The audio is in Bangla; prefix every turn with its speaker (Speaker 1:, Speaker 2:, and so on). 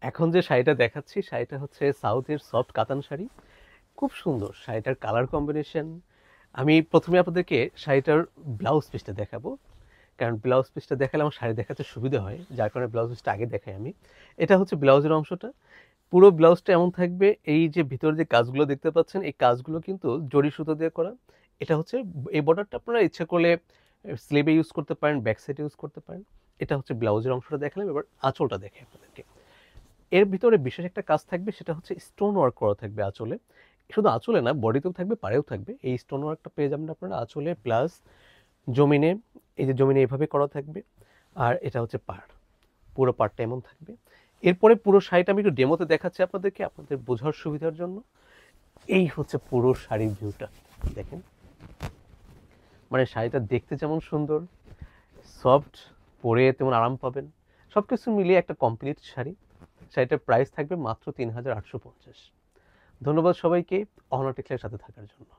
Speaker 1: এখন যে শাড়িটা দেখাচ্ছি শাড়িটা হচ্ছে সাউথের সফট কাতান শাড়ি। খুব সুন্দর শাড়িটার কালার কম্বিনেশন। আমি প্রথমে আপনাদেরকে শাড়িটার ব্লাউজ পিসটা দেখাবো, কারণ ব্লাউজ পিসটা দেখালে আমার শাড়ি দেখাতে সুবিধা হয়, যার কারণে ব্লাউজ পিসটা আগে দেখাই আমি। এটা হচ্ছে ব্লাউজের অংশটা। পুরো ব্লাউজটা এমন থাকবে, এই যে ভিতরে যে কাজগুলো দেখতে পাচ্ছেন এই কাজগুলো কিন্তু জরি সুতো দিয়ে করা। এটা হচ্ছে এই বর্ডারটা আপনারা ইচ্ছা করলে স্লিভে ইউজ করতে পারেন, ব্যাক সাইডে ইউজ করতে পারেন। এটা হচ্ছে ব্লাউজের অংশটা দেখালাম, এবার আঁচলটা দেখে আপনাদেরকে। এর ভিতরে বিশেষ একটা কাজ থাকবে, সেটা হচ্ছে স্টোন ওয়ার্ক করা থাকবে আঁচলে। শুধু আঁচলে না, বডিতেও থাকবে, পাড়েও থাকবে। এই স্টোন ওয়ার্কটা পেয়ে যাবেন আপনারা আঁচলে, প্লাস জমিনে। এই যে জমিনে এইভাবে করা থাকবে। আর এটা হচ্ছে পাড়, পুরো পাড়টা এমন থাকবে। এরপরে পুরো শাড়িটা আমি একটু ডেমোতে দেখাচ্ছি আপনাদেরকে, আপনাদের বোঝার সুবিধার জন্য। এই হচ্ছে পুরো শাড়ির ভিউটা, দেখেন। মানে শাড়িটা দেখতে যেমন সুন্দর, সফট, পরে তেমন আরাম পাবেন। সব কিছু মিলিয়ে একটা কমপ্লিট শাড়ি। শাড়িটার প্রাইস থাকবে মাত্র ৩,৮৫০। ধন্যবাদ সবাইকে অহনা টেক্সটাইলের সাথে থাকার জন্য।